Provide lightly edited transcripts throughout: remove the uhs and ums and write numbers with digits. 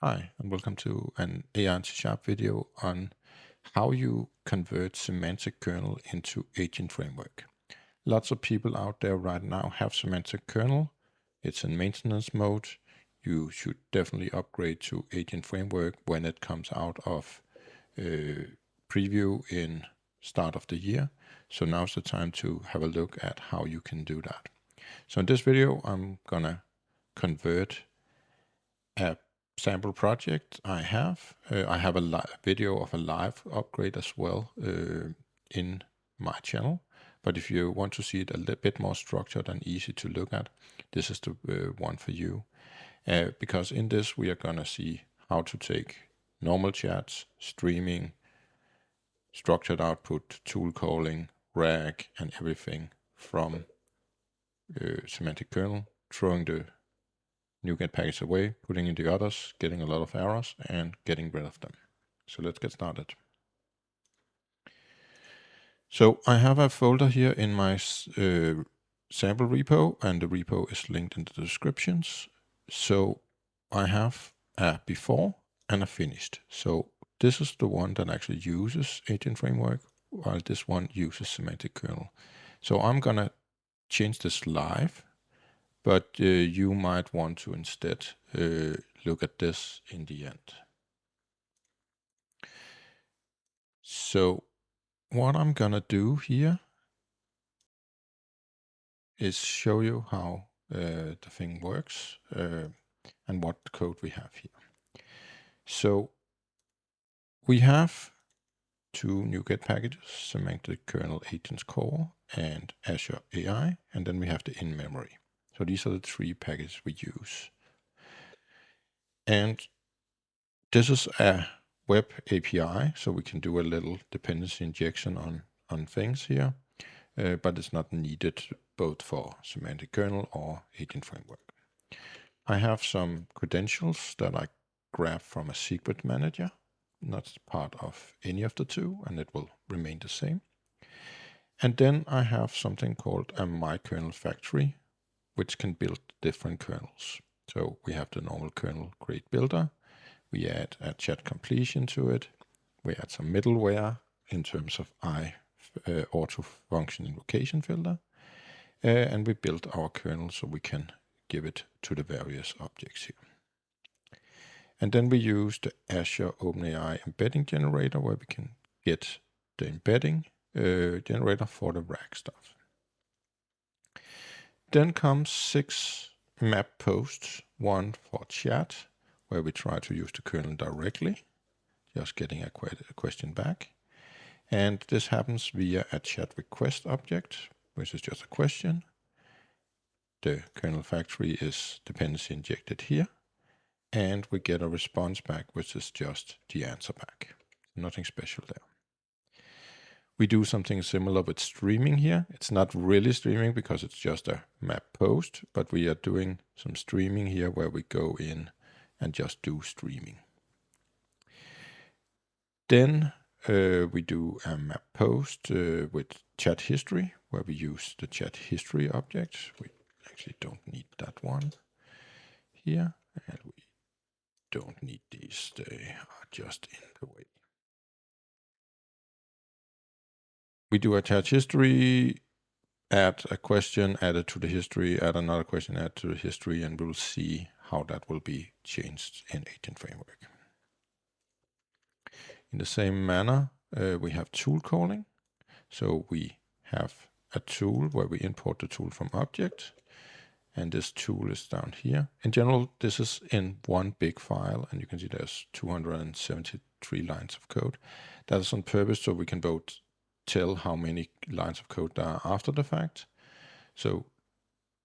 Hi, and welcome to an AI and C# video on how you convert semantic kernel into agent framework. Lots of people out there right now have semantic kernel. It's in maintenance mode. You should definitely upgrade to agent framework when it comes out of preview in start of the year. So now's the time to have a look at how you can do that. So in this video, I'm gonna convert a sample project I have. I have a video of a live upgrade as well in my channel. But if you want to see it a little bit more structured and easy to look at, this is the one for you. Because in this, we are going to see how to take normal chats, streaming, structured output, tool calling, RAG, and everything from semantic kernel, throwing the NuGet package away, putting in the others, getting a lot of errors, and getting rid of them. So let's get started. So I have a folder here in my sample repo, and the repo is linked in the descriptions. So I have a before and a finished. So this is the one that actually uses agent framework, while this one uses semantic kernel. So I'm gonna change this live, but you might want to instead look at this in the end. So what I'm gonna do here is show you how the thing works and what code we have here. So we have two NuGet packages, semantic kernel agents core and Azure AI, and then we have the in-memory. So these are the three packages we use. And this is a web API, so we can do a little dependency injection on things here, but it's not needed both for semantic kernel or agent framework. I have some credentials that I grab from a secret manager, not part of any of the two, and it will remain the same. And then I have something called a MyKernel factory, which can build different kernels. So we have the normal kernel create builder. We add a chat completion to it. We add some middleware in terms of auto function invocation filter. And we build our kernel so we can give it to the various objects here. And then we use the Azure OpenAI embedding generator where we can get the embedding generator for the RAG stuff. Then comes 6 map posts, one for chat, where we try to use the kernel directly, just getting a question back. And this happens via a chat request object, which is just a question. The kernel factory is dependency injected here. And we get a response back, which is just the answer back. Nothing special there. We do something similar with streaming here. It's not really streaming because it's just a map post, but we are doing some streaming here where we go in and just do streaming. Then we do a map post with chat history, where we use the chat history object. We actually don't need that one here, and we don't need these. They are just in the way. We do a chat history, add a question, add it to the history, add another question, add to the history, and we'll see how that will be changed in Agent Framework. In the same manner, we have tool calling. So we have a tool where we import the tool from object, and this tool is down here. In general, this is in one big file, and you can see there's 273 lines of code. That is on purpose so we can both tell how many lines of code there are after the fact. So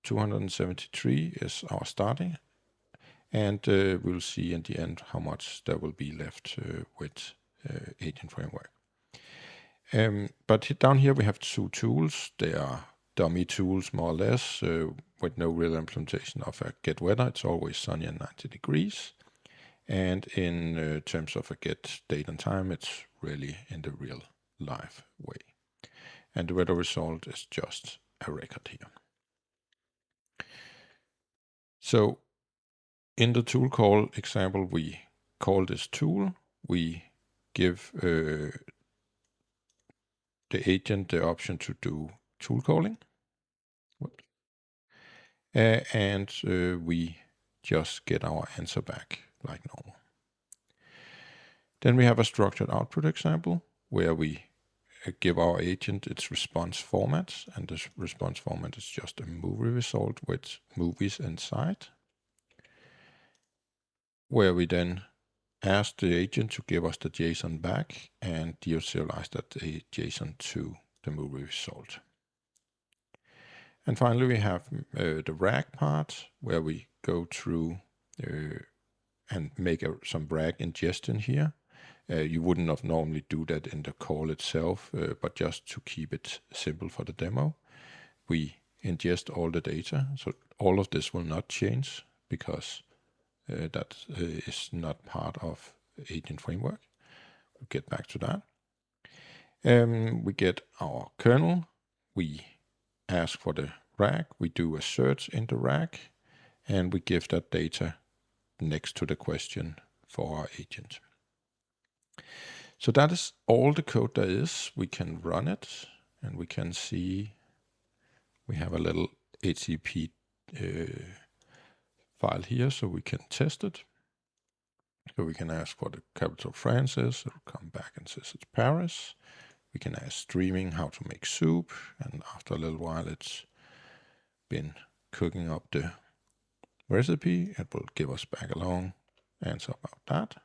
273 is our starting, and we'll see in the end how much there will be left with Agent Framework. But down here we have two tools. They are dummy tools, more or less, with no real implementation of a get weather. It's always sunny and 90 degrees. And in terms of a get date and time, it's really in the real life way. And the weather result is just a record here. So in the tool call example, we call this tool. We give the agent the option to do tool calling. And we just get our answer back like normal. Then we have a structured output example where we give our agent its response format, and this response format is just a movie result with movies inside, where we then ask the agent to give us the JSON back and deserialize that JSON to the movie result. And finally, we have the RAG part, where we go through and make some RAG ingestion here. You wouldn't have normally do that in the call itself, but just to keep it simple for the demo, we ingest all the data. So all of this will not change because that is not part of agent framework. We'll get back to that. We get our kernel. We ask for the RAG. We do a search in the RAG, and we give that data next to the question for our agent. So that is all the code there is. We can run it, and we can see we have a little HTTP file here, so we can test it. So we can ask what the capital of France is. It'll come back and says it's Paris. We can ask streaming how to make soup, and after a little while it's been cooking up the recipe. It will give us back a long answer about that.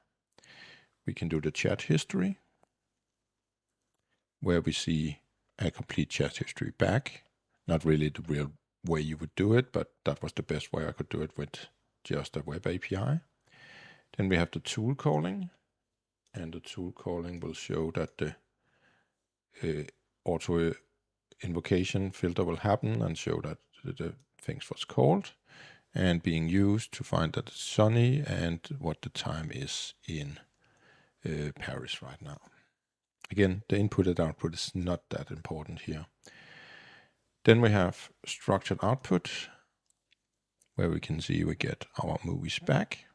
We can do the chat history, where we see a complete chat history back. Not really the real way you would do it, but that was the best way I could do it with just a web API. Then we have the tool calling, and the tool calling will show that the auto invocation filter will happen and show that the things was called and being used to find that it's sunny and what the time is in Paris right now. Again, the input and output is not that important here. Then we have structured output, where we can see we get our movies back.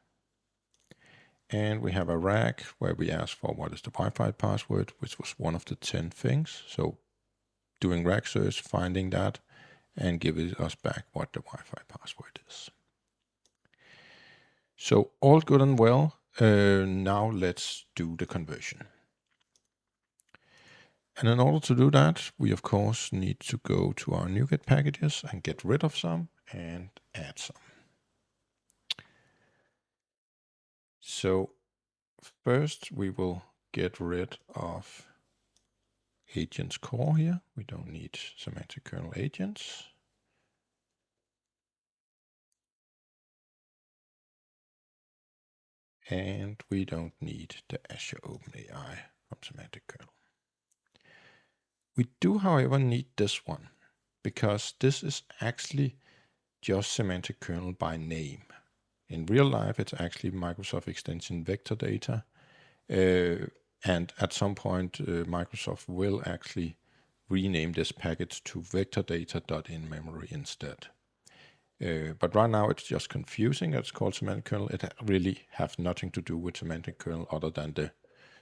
And we have a RAG where we ask for what is the Wi-Fi password, which was one of the 10 things. So doing RAG search, finding that, and giving us back what the Wi-Fi password is. So all good and well. Now let's do the conversion. And in order to do that, we of course need to go to our NuGet packages and get rid of some and add some. So first we will get rid of agents core here. We don't need semantic kernel agents. And we don't need the Azure OpenAI from semantic kernel. We do, however, need this one, because this is actually just semantic kernel by name. In real life, it's actually Microsoft extension vector data. And at some point, Microsoft will actually rename this package to vectordata.inmemory instead. But right now it's just confusing. It's called semantic kernel. It really has nothing to do with semantic kernel other than the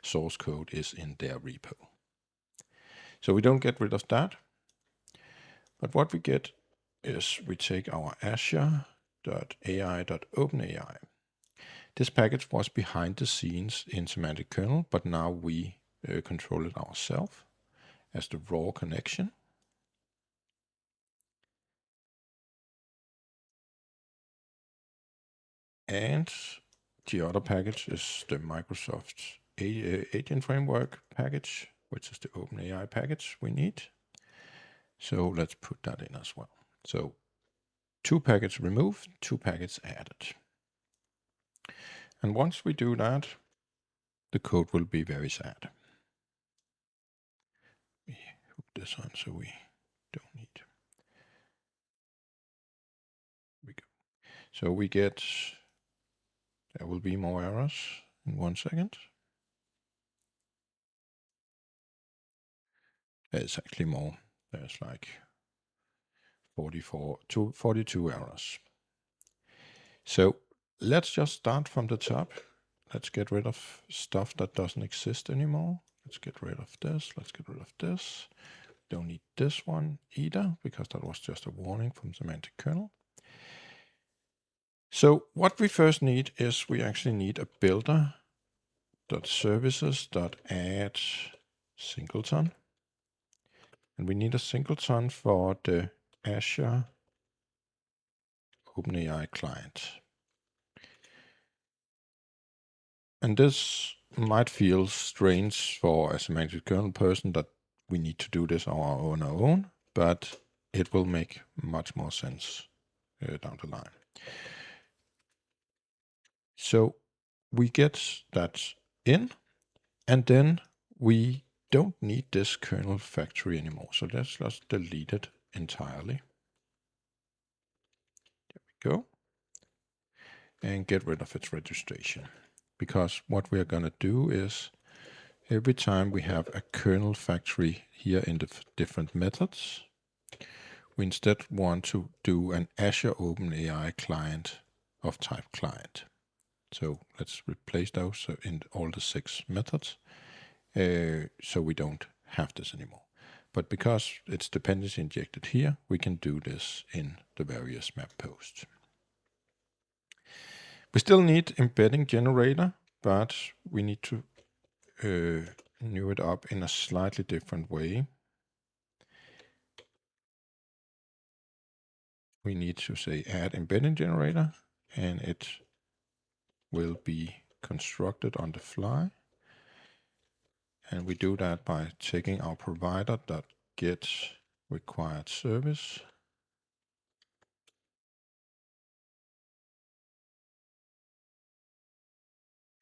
source code is in their repo. So we don't get rid of that. But what we get is we take our azure.ai.openai. This package was behind the scenes in semantic kernel, but now we control it ourselves as the raw connection. And the other package is the Microsoft Agent Framework package, which is the OpenAI package we need. So let's put that in as well. So 2 packets removed, 2 packets added. And once we do that, the code will be very sad. We hook this on so we don't need. Here we go. So we get, there will be more errors in 1 second. There's actually more. There's like 42 errors. So let's just start from the top. Let's get rid of stuff that doesn't exist anymore. Let's get rid of this. Let's get rid of this. Don't need this one either, because that was just a warning from semantic kernel. So what we first need is we actually need a builder.services.add singleton. And we need a singleton for the Azure OpenAI client. And this might feel strange for a semantic kernel person that we need to do this on our own, but it will make much more sense down the line. So we get that in, and then we don't need this kernel factory anymore. So let's just delete it entirely. There we go. And get rid of its registration. Because what we are going to do is every time we have a kernel factory here in the different methods, we instead want to do an Azure OpenAI client of type client. So let's replace those in all the 6 methods, so we don't have this anymore. But because it's dependency injected here, we can do this in the various map posts. We still need embedding generator, but we need to new it up in a slightly different way. We need to say add embedding generator, and it will be constructed on the fly. And we do that by taking our provider.get required service.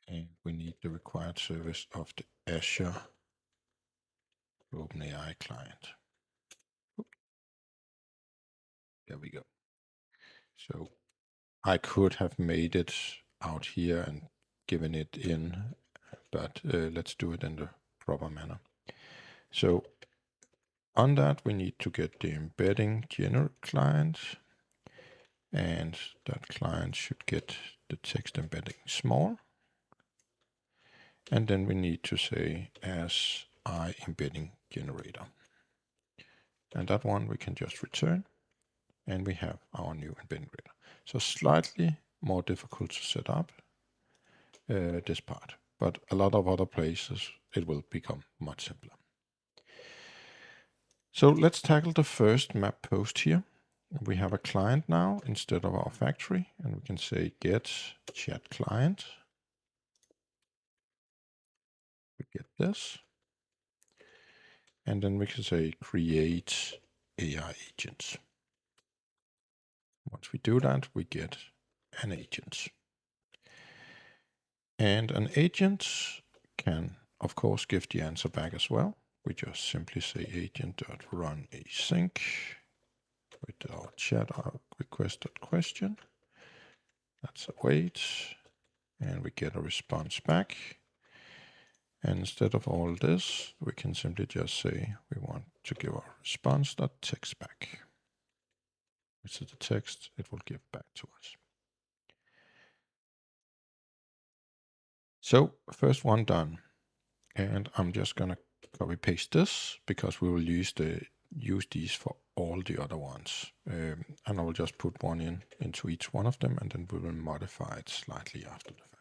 And we need the required service of the Azure OpenAI client. There we go. So I could have made it out here and given it in, but let's do it in the proper manner. So on that, we need to get the embedding general client, and that client should get the text embedding small. And then we need to say as I embedding generator. And that one we can just return, and we have our new embedding generator. So slightly more difficult to set up this part, but a lot of other places it will become much simpler. So let's tackle the first map post here. We have a client now instead of our factory, and we can say get chat client. We get this. And then we can say create AI agents. Once we do that, we get an agent. And an agent can, of course, give the answer back as well. We just simply say agent.run async with our chat request.question. That's await, and we get a response back. And instead of all this, we can simply just say we want to give our response.text back. Which is the text it will give back to us. So first one done. And I'm just going to copy paste this because we will use these for all the other ones. And I will just put one into each one of them, and then we will modify it slightly after the fact.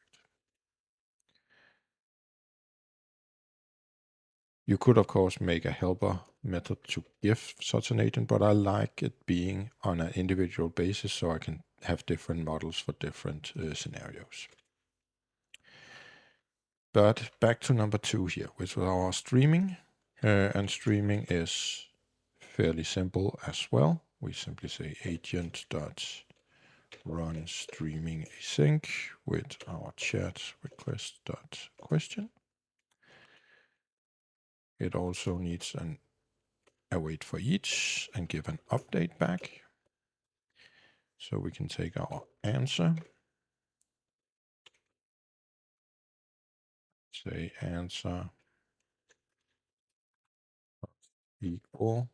You could, of course, make a helper method to give such an agent, but I like it being on an individual basis so I can have different models for different scenarios. But back to number 2 here, which was our streaming. And streaming is fairly simple as well. We simply say agent.run streaming async with our chat request.question. It also needs an await for each and give an update back. So we can take our answer, say answer equal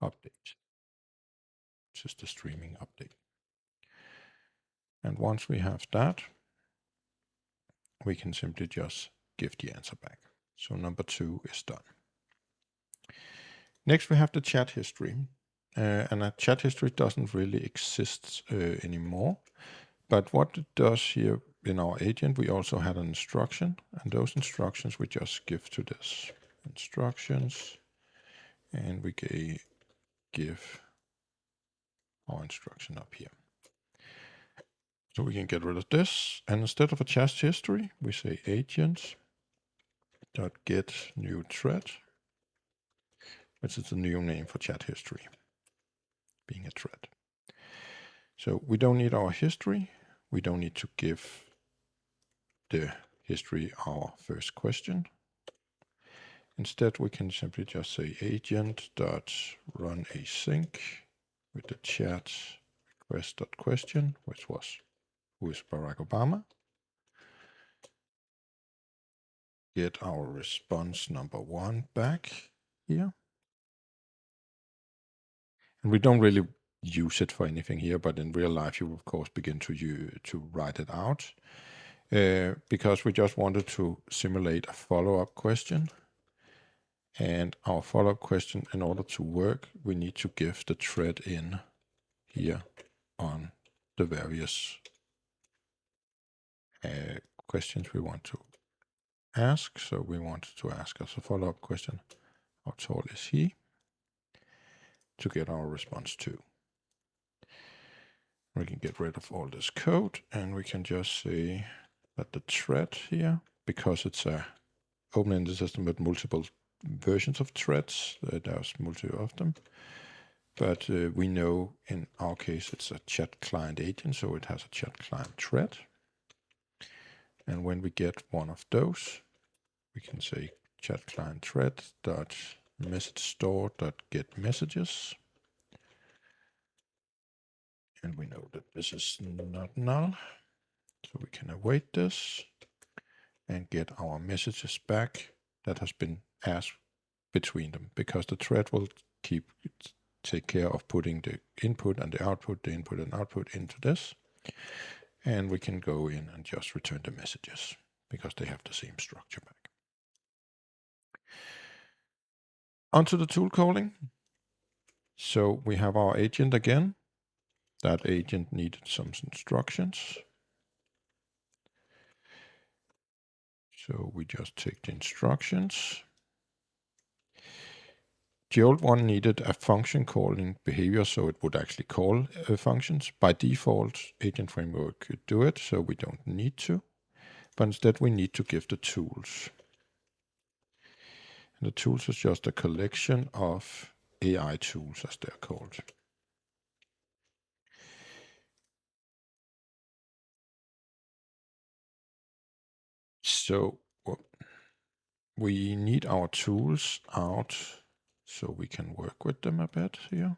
update, which is the streaming update. And once we have that, we can simply just give the answer back. So number 2 is done. Next, we have the chat history. And a chat history doesn't really exist anymore. But what it does here in our agent, we also had an instruction, and those instructions we just give to this. Instructions, and we give our instruction up here. So we can get rid of this, and instead of a chat history, we say agent.get new thread, which is the new name for chat history, being a thread. So we don't need our history. We don't need to give the history our first question. Instead, we can simply just say agent.run async with the chat request.question, which was, who is Barack Obama? Get our response number 1 back here. And we don't really use it for anything here, but in real life, you of course begin to write it out because we just wanted to simulate a follow-up question. And our follow-up question, in order to work, we need to give the thread in here on the various questions we want to ask. So we want to ask as a follow-up question, how tall is he? To get our response 2. We can get rid of all this code, and we can just say that the thread here, because it's a open-ended system with multiple versions of threads, there's multiple of them. But we know in our case it's a chat client agent, so it has a chat client thread. And when we get one of those, we can say chat client thread dot message store dot get messages. And we know that this is not null. So we can await this and get our messages back that has been asked between them, because the thread will take care of putting the input and the output into this. And we can go in and just return the messages because they have the same structure back. Onto the tool calling. So we have our agent again. That agent needed some instructions. So we just take the instructions. The old one needed a function calling behavior, so it would actually call functions. By default, Agent Framework could do it, so we don't need to. But instead, we need to give the tools. And the tools is just a collection of AI tools, as they're called. So we need our tools out so we can work with them a bit here.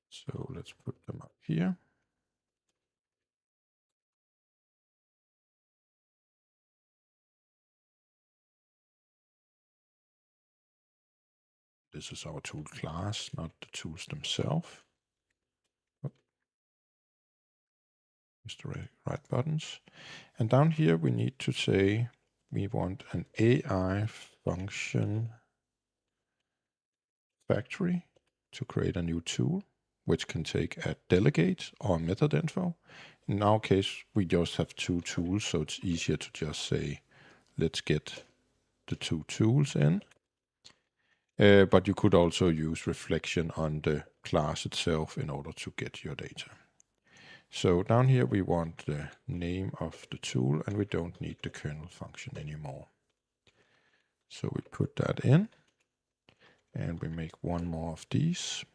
So let's put them up here. This is our tool class, not the tools themselves. Just the right buttons. And down here, we need to say we want an AI function factory to create a new tool, which can take a delegate or a method info. In our case, we just have 2 tools, so it's easier to just say, let's get the 2 tools in. But you could also use reflection on the class itself in order to get your data. So down here, we want the name of the tool, and we don't need the kernel function anymore. So we put that in, and we make one more of these.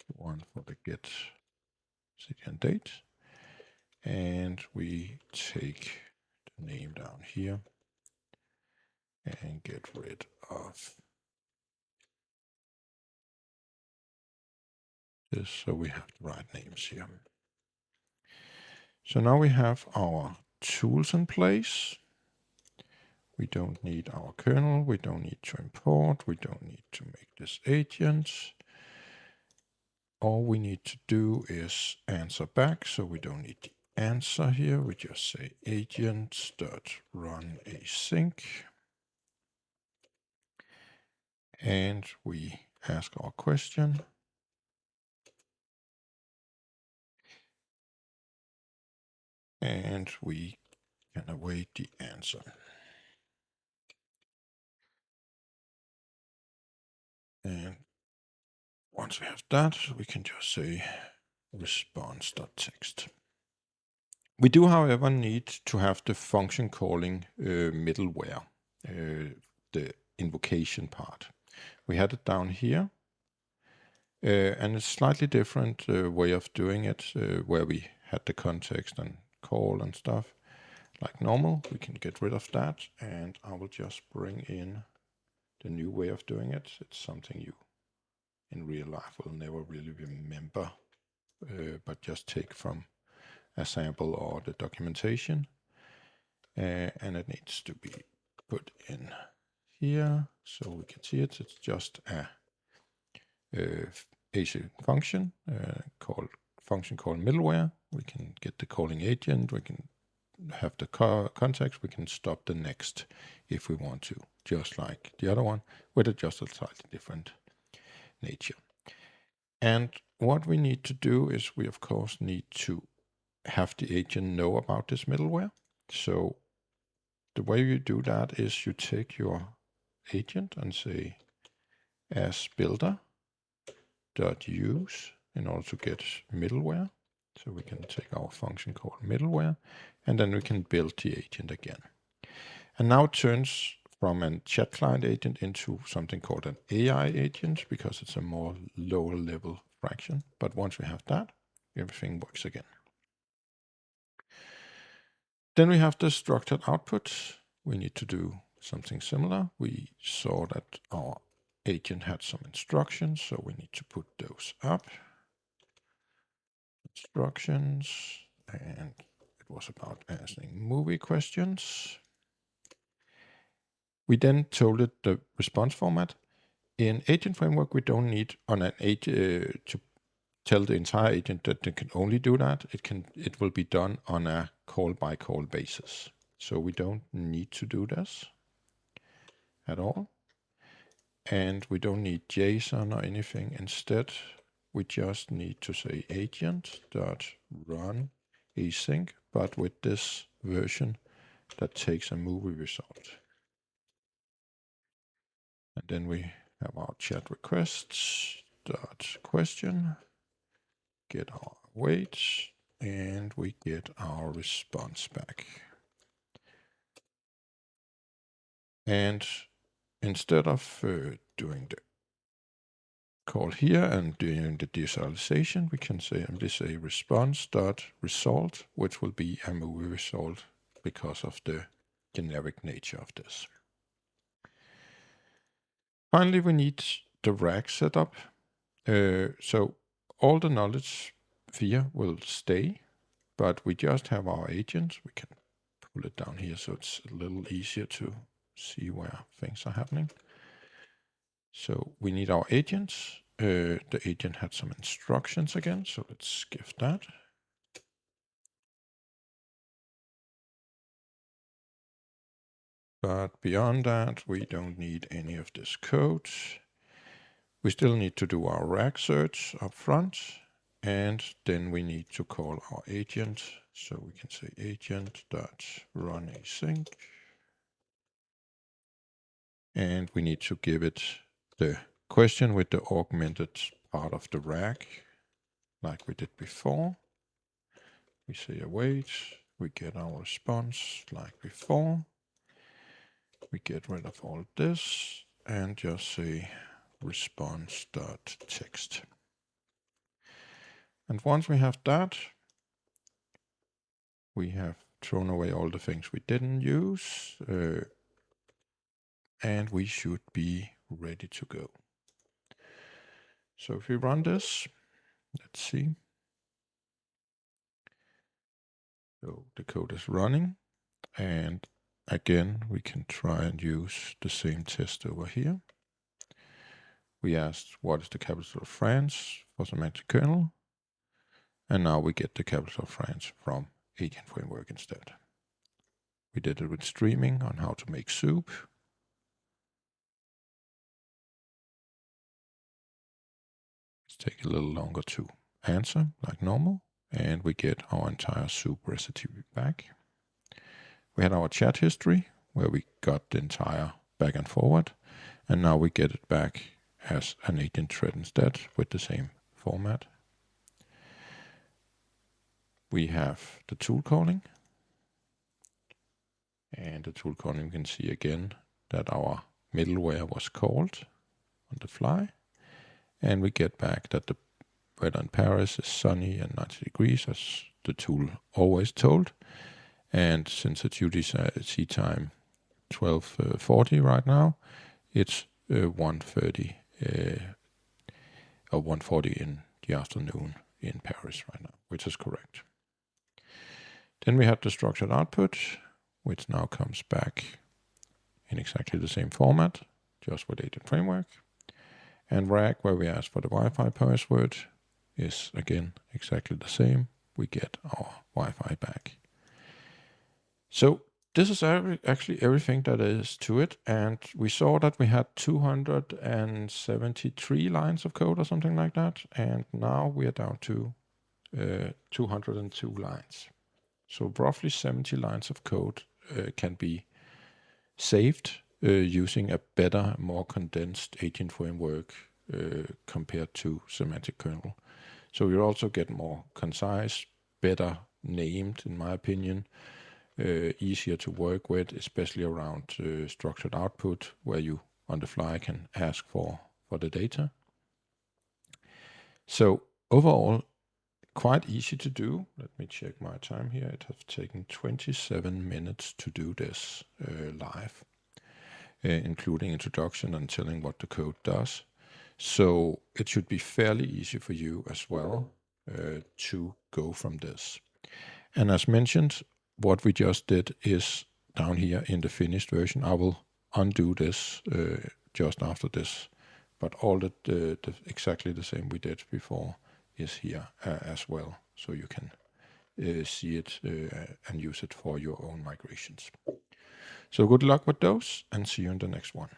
One for the get city and date. And we take the name down here and get rid of this, so we have the right names here. So now we have our tools in place. We don't need our kernel. We don't need to import. We don't need to make this agent. all we need to do is answer back, so we don't need the answer here. We just say agent.run async, and we ask our question. And we can await the answer. And once we have that, we can just say response.text. We do, however, need to have the function calling middleware, the invocation part. We had it down here, and it's slightly different way of doing it, where we had the context and call and stuff. Like normal, we can get rid of that, and I will just bring in the new way of doing it. It's something you in real life will never really remember, but just take from a sample or the documentation. And it needs to be put in here so we can see it. It's just a async function called middleware. We can get the calling agent. We can have the context. We can stop the next if we want to, just like the other one, with just a slightly different nature. And what we need to do is we of course need to have the agent know about this middleware. So the way you do that is you take your agent and say as builder.use in order to get middleware. So we can take our function called middleware, and then we can build the agent again. And now it turns from a chat client agent into something called an AI agent, because it's a more lower level fraction. But once we have that, everything works again. Then we have the structured output. We need to do something similar. We saw that our agent had some instructions, so we need to put those up. Instructions, and it was about answering movie questions. We then told it the response format. In agent framework, we don't need on an agent to tell the entire agent that it can only do that. It will be done on a call by call basis. So we don't need to do this at all. And we don't need JSON or anything. Instead, we just need to say agent.run async, but with this version that takes a movie result. And then we have our chat requests dot question, get our weight, and we get our response back. And instead of doing the call here and doing the deserialization, we can say say response.result, which will be a movie result because of the generic nature of this. Finally, we need the RAG setup. So all the knowledge here will stay, but we just have our agents. We can pull it down here so it's a little easier to see where things are happening. So we need our agents. The agent had some instructions again, so let's skip that. But beyond that, we don't need any of this code. We still need to do our RAG search up front, and then we need to call our agent. So we can say agent.run async. And we need to give it the question with the augmented part of the RAG, like we did before. We say await, we get our response like before. We get rid of all this and just say response.text. And once we have that, we have thrown away all the things we didn't use, and we should be ready to go. So if we run this, let's see. So the code is running, and again, we can try and use the same test over here. We asked what is the capital of France for semantic kernel. And now we get the capital of France from Agent Framework instead. We did it with streaming on how to make soup. Let's take a little longer to answer like normal. And we get our entire soup recipe back. We had our chat history where we got the entire back and forward. And now we get it back as an agent thread instead with the same format. We have the tool calling. And the tool calling, you can see again that our middleware was called on the fly. And we get back that the weather in Paris is sunny and 90 degrees, as the tool always told. And since it's UTC time 12:40 right now, it's 1:30 or 1:40 in the afternoon in Paris right now, which is correct. Then we had the structured output, which now comes back in exactly the same format, just with Agent Framework. And RAG, where we ask for the Wi-Fi password, is again exactly the same. We get our Wi-Fi back. So this is actually everything that is to it. And we saw that we had 273 lines of code or something like that. And now we are down to 202 lines. So roughly 70 lines of code can be saved using a better, more condensed agent framework compared to semantic kernel. So you also get more concise, better named, in my opinion, easier to work with, especially around structured output, where you on the fly can ask for the data. So overall, quite easy to do. Let me check my time here. It has taken 27 minutes to do this live, including introduction and telling what the code does. So it should be fairly easy for you as well to go from this. And as mentioned, what we just did is down here in the finished version. I will undo this just after this, but all the exactly the same we did before is here as well, so you can see it and use it for your own migrations. So good luck with those, and see you in the next one.